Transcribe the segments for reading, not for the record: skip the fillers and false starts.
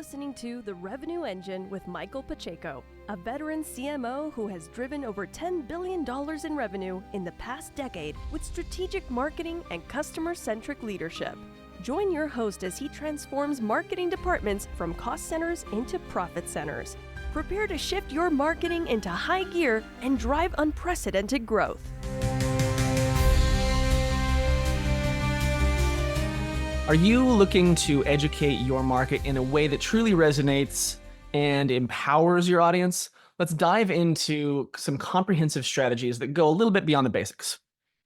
listening to The Revenue Engine with Michael Pacheco, a veteran CMO who has driven over $10 billion in revenue in the past decade with strategic marketing and customer-centric leadership. Join your host as he transforms marketing departments from cost centers into profit centers. Prepare to shift your marketing into high gear and drive unprecedented growth. Are you looking to educate your market in a way that truly resonates and empowers your audience? Let's dive into some comprehensive strategies that go a little bit beyond the basics.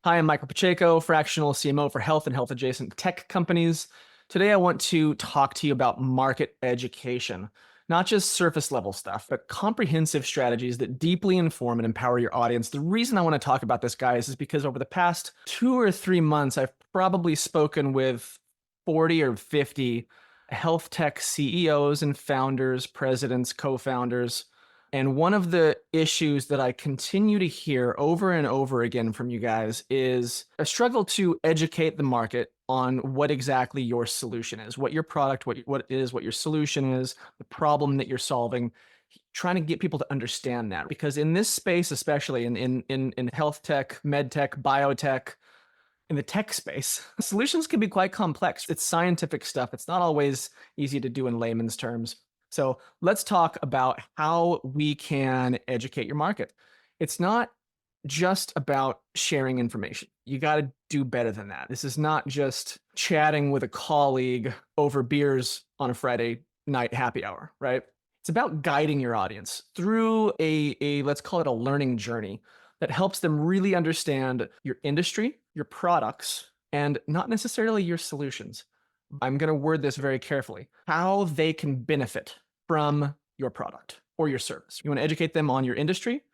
Hi, I'm Michael Pacheco, fractional CMO for health and health-adjacent tech companies. Today, I want to talk to you about market education, not just surface-level stuff, but comprehensive strategies that deeply inform and empower your audience. The reason I want to talk about this, guys, is because over the past 2 or 3 months, I've probably spoken with 40 or 50 health tech CEOs and founders, presidents, co-founders. And one of the issues that I continue to hear over and over again from you guys is a struggle to educate the market on what exactly your solution is, what your product, what your solution is, the problem that you're solving, trying to get people to understand that. Because in this space, especially in health tech, med tech, biotech, in the tech space, solutions can be quite complex. It's scientific stuff. It's not always easy to do in layman's terms. So let's talk about how we can educate your market. It's not just about sharing information. You got to do better than that. This is not just chatting with a colleague over beers on a Friday night happy hour, right? It's about guiding your audience through a let's call it a learning journey that helps them really understand your industry, your products, and not necessarily your solutions. I'm going to word this very carefully. How they can benefit from your product or your service. You want to educate them on your industry,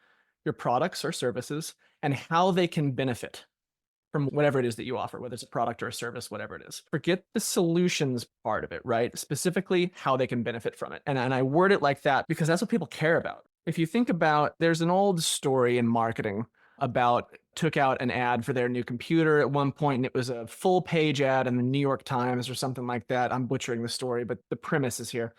your products or services, and how they can benefit from whatever it is that you offer, whether it's a product or a service, whatever it is. Forget the solutions part of it, right? Specifically, how they can benefit from it. And I word it like that because that's what people care about. If you think about, there's an old story in marketing about took out an ad for their new computer at one point, and it was a full page ad in the New York Times or something like that. I'm butchering the story, but the premise is here.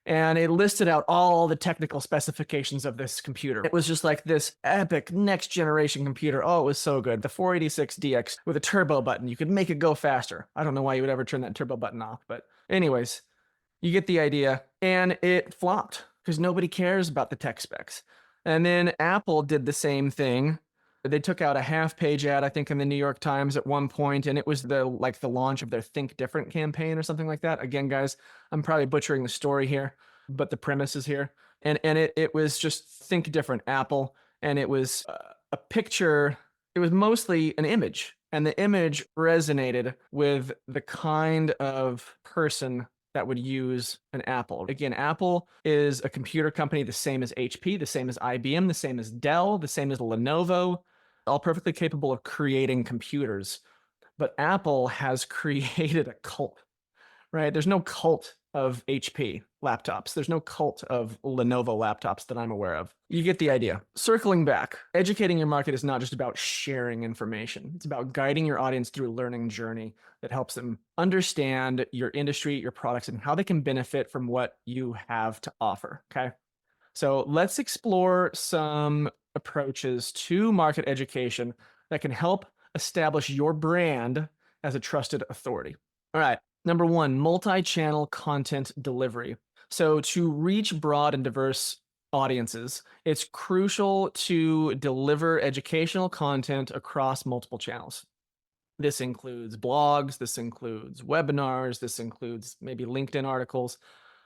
And it listed out all the technical specifications of this computer. It was just like this epic next generation computer. Oh, it was so good. The 486DX with a turbo button. You could make it go faster. I don't know why you would ever turn that turbo button off, but anyways, you get the idea. And it flopped because nobody cares about the tech specs. And then Apple did the same thing. They took out a half-page ad, I think, in the New York Times at one point, and it was the launch of their Think Different campaign or something like that. Again, guys, I'm probably butchering the story here, but the premise is here. And it was just Think Different Apple, and it was a picture. It was mostly an image, and the image resonated with the kind of person that would use an Apple. Again, Apple is a computer company the same as HP, the same as IBM, the same as Dell, the same as Lenovo, all perfectly capable of creating computers. But Apple has created a cult, right? There's no cult of HP laptops. There's no cult of Lenovo laptops that I'm aware of. You get the idea. Circling back, educating your market is not just about sharing information. It's about guiding your audience through a learning journey that helps them understand your industry, your products, and how they can benefit from what you have to offer, okay? So let's explore some approaches to market education that can help establish your brand as a trusted authority. All right. Number one, multi-channel content delivery. So to reach broad and diverse audiences, it's crucial to deliver educational content across multiple channels. This includes blogs, this includes webinars, this includes maybe LinkedIn articles.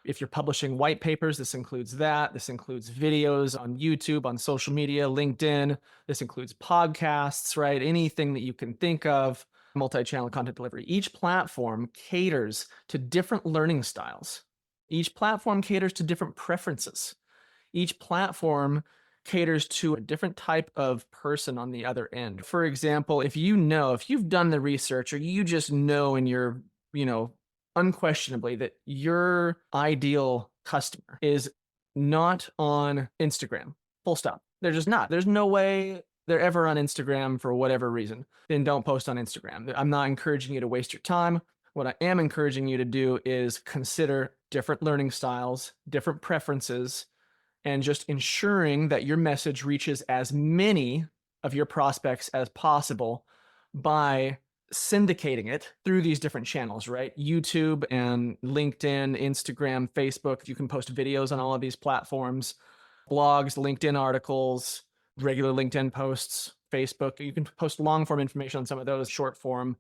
If you're publishing white papers, this includes that. This includes videos on YouTube, on social media, LinkedIn. This includes podcasts, right? Anything that you can think of, multi-channel content delivery. Each platform caters to different learning styles. Each platform caters to different preferences. Each platform caters to a different type of person on the other end. For example, if you've done the research or you just know in your, unquestionably that your ideal customer is not on Instagram, full stop. They're just not. There's no way they're ever on Instagram for whatever reason. Then don't post on Instagram. I'm not encouraging you to waste your time. What I am encouraging you to do is consider different learning styles, different preferences, and just ensuring that your message reaches as many of your prospects as possible by syndicating it through these different channels, right? YouTube and LinkedIn, Instagram, Facebook. You can post videos on all of these platforms, blogs, LinkedIn articles, regular LinkedIn posts, Facebook. You can post long form information on some of those, short form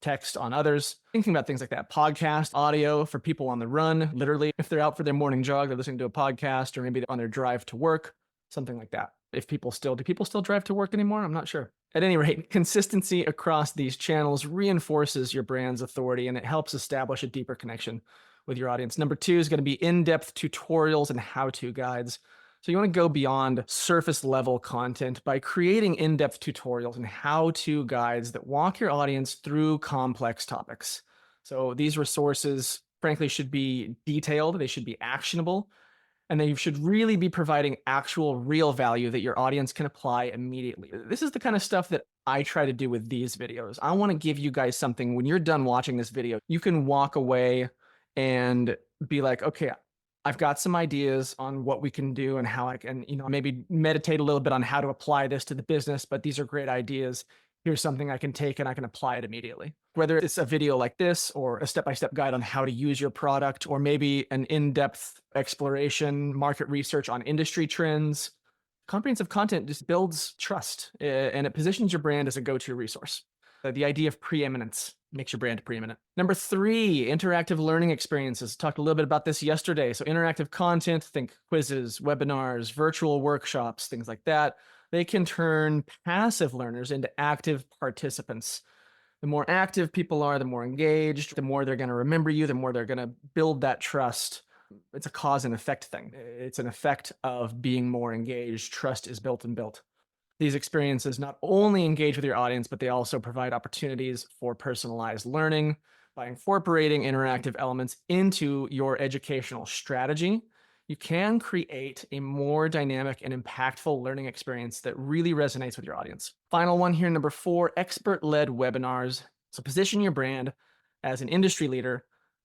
text on others. Thinking about things like that, podcast, audio for people on the run, literally, if they're out for their morning jog, they're listening to a podcast, or maybe on their drive to work, something like that. Do people still drive to work anymore? I'm not sure. At any rate, consistency across these channels reinforces your brand's authority, and it helps establish a deeper connection with your audience. Number 2 is going to be in-depth tutorials and how-to guides. So you want to go beyond surface level content by creating in-depth tutorials and how-to guides that walk your audience through complex topics. So these resources, frankly, should be detailed, they should be actionable, and they should really be providing actual real value that your audience can apply immediately. This is the kind of stuff that I try to do with these videos. I want to give you guys something when you're done watching this video, you can walk away and be like, okay, I've got some ideas on what we can do and how I can, maybe meditate a little bit on how to apply this to the business, but these are great ideas. Here's something I can take and I can apply it immediately. Whether it's a video like this or a step-by-step guide on how to use your product, or maybe an in-depth exploration, market research on industry trends, comprehensive content just builds trust and it positions your brand as a go-to resource. The idea of preeminence makes your brand preeminent. Number 3, interactive learning experiences. Talked a little bit about this yesterday. So interactive content, think quizzes, webinars, virtual workshops, things like that. They can turn passive learners into active participants. The more active people are, the more engaged, the more they're going to remember you, the more they're going to build that trust. It's a cause and effect thing. It's an effect of being more engaged. Trust is built and built. These experiences not only engage with your audience, but they also provide opportunities for personalized learning by incorporating interactive elements into your educational strategy. You can create a more dynamic and impactful learning experience that really resonates with your audience. Final one here, number 4, expert-led webinars. So position your brand as an industry leader,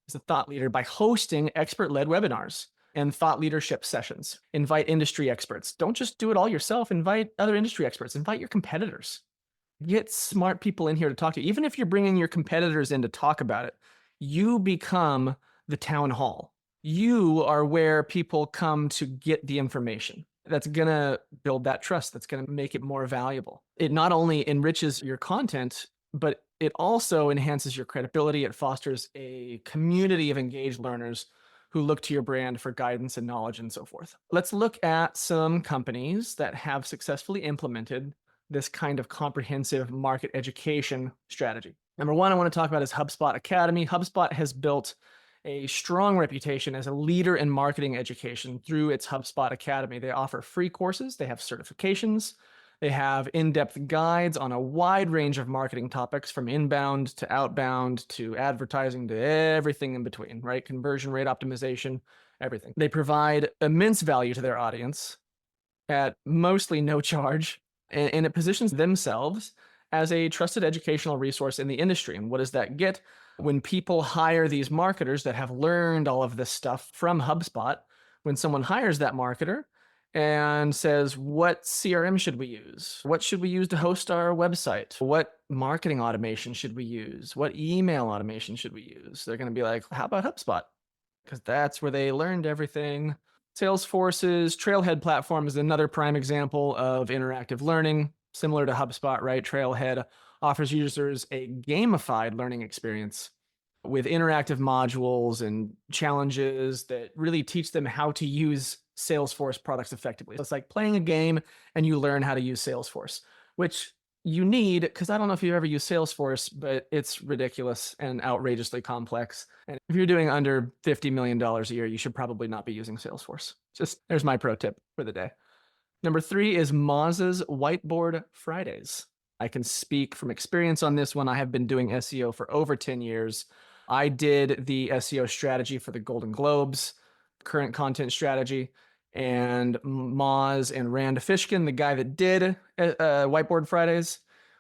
as a thought leader by hosting expert-led webinars and thought leadership sessions. Invite industry experts. Don't just do it all yourself. Invite other industry experts. Invite your competitors. Get smart people in here to talk to you. Even if you're bringing your competitors in to talk about it, you become the town hall. You are where people come to get the information. That's going to build that trust. That's going to make it more valuable. It not only enriches your content, but it also enhances your credibility. It fosters a community of engaged learners who look to your brand for guidance and knowledge and so forth. Let's look at some companies that have successfully implemented this kind of comprehensive market education strategy. Number 1 I want to talk about is HubSpot Academy. HubSpot has built a strong reputation as a leader in marketing education through its HubSpot Academy. They offer free courses, they have certifications, they have in-depth guides on a wide range of marketing topics, from inbound to outbound to advertising to everything in between, right? Conversion rate optimization, everything. They provide immense value to their audience at mostly no charge, and it positions themselves as a trusted educational resource in the industry. And what does that get? When people hire these marketers that have learned all of this stuff from HubSpot, when someone hires that marketer and says, what CRM should we use? What should we use to host our website? What marketing automation should we use? What email automation should we use? They're going to be like, how about HubSpot? Because that's where they learned everything. Salesforce's Trailhead platform is another prime example of interactive learning, similar to HubSpot, right? Trailhead offers users a gamified learning experience with interactive modules and challenges that really teach them how to use Salesforce products effectively. It's like playing a game and you learn how to use Salesforce, which you need, because I don't know if you've ever used Salesforce, but it's ridiculous and outrageously complex. And if you're doing under $50 million a year, you should probably not be using Salesforce. There's my pro tip for the day. Number 3 is Moz's Whiteboard Fridays. I can speak from experience on this one. I have been doing SEO for over 10 years. I did the SEO strategy for the Golden Globes, current content strategy, and Moz and Rand Fishkin, the guy that did Whiteboard Fridays,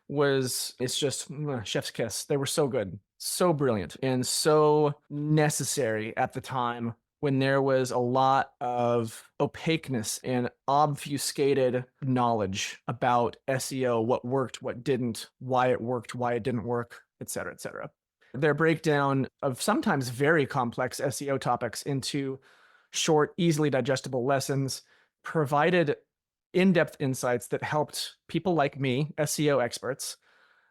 it's just chef's kiss. They were so good, so brilliant, and so necessary at the time when there was a lot of opaqueness and obfuscated knowledge about SEO, what worked, what didn't, why it worked, why it didn't work, et cetera, et cetera. Their breakdown of sometimes very complex SEO topics into short, easily digestible lessons provided in-depth insights that helped people like me, SEO experts,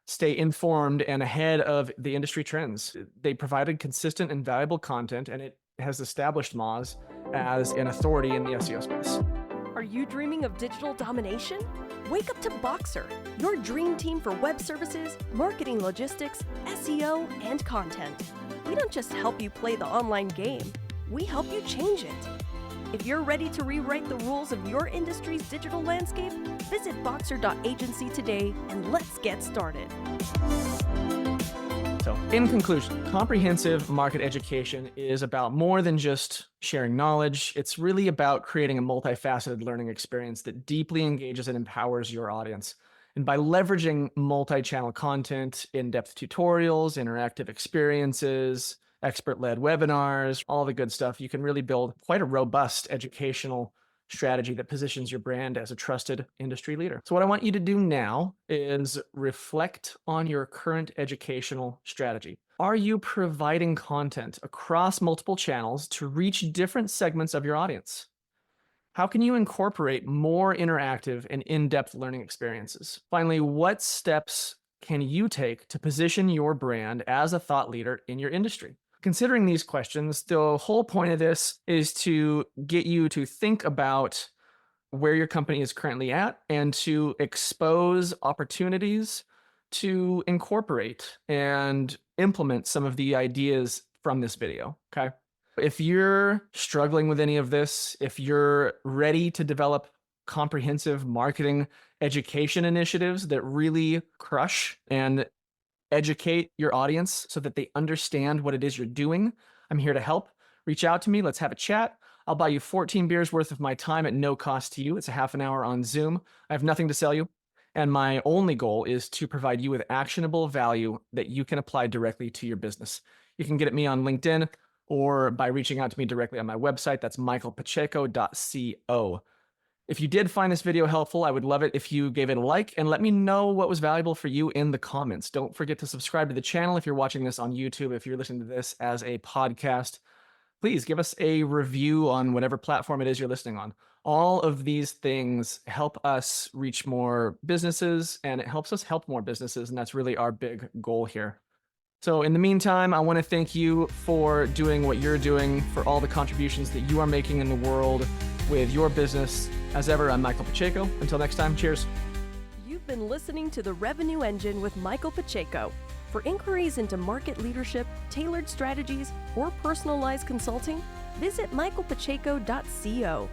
stay informed and ahead of the industry trends. They provided consistent and valuable content, and it has established Moz as an authority in the SEO space. Are you dreaming of digital domination? Wake up to Boxer, your dream team for web services, marketing logistics, SEO, and content. We don't just help you play the online game, we help you change it. If you're ready to rewrite the rules of your industry's digital landscape, visit boxer.agency today and let's get started. So, in conclusion, comprehensive market education is about more than just sharing knowledge. It's really about creating a multifaceted learning experience that deeply engages and empowers your audience. And by leveraging multi-channel content, in-depth tutorials, interactive experiences, expert-led webinars, all the good stuff, you can really build quite a robust educational strategy that positions your brand as a trusted industry leader. So what I want you to do now is reflect on your current educational strategy. Are you providing content across multiple channels to reach different segments of your audience? How can you incorporate more interactive and in-depth learning experiences? Finally, what steps can you take to position your brand as a thought leader in your industry? Considering these questions, the whole point of this is to get you to think about where your company is currently at and to expose opportunities to incorporate and implement some of the ideas from this video, okay? If you're struggling with any of this, if you're ready to develop comprehensive marketing education initiatives that really crush and educate your audience so that they understand what it is you're doing, I'm here to help. Reach out to me. Let's have a chat. I'll buy you 14 beers worth of my time at no cost to you. It's a half an hour on Zoom. I have nothing to sell you. And my only goal is to provide you with actionable value that you can apply directly to your business. You can get at me on LinkedIn or by reaching out to me directly on my website. That's michaelpacheco.co. If you did find this video helpful, I would love it if you gave it a like and let me know what was valuable for you in the comments. Don't forget to subscribe to the channel if you're watching this on YouTube. If you're listening to this as a podcast, please give us a review on whatever platform it is you're listening on. All of these things help us reach more businesses and it helps us help more businesses. And that's really our big goal here. So in the meantime, I want to thank you for doing what you're doing, for all the contributions that you are making in the world with your business. As ever, I'm Michael Pacheco. Until next time, cheers. You've been listening to The Revenue Engine with Michael Pacheco. For inquiries into market leadership, tailored strategies, or personalized consulting, visit michaelpacheco.co.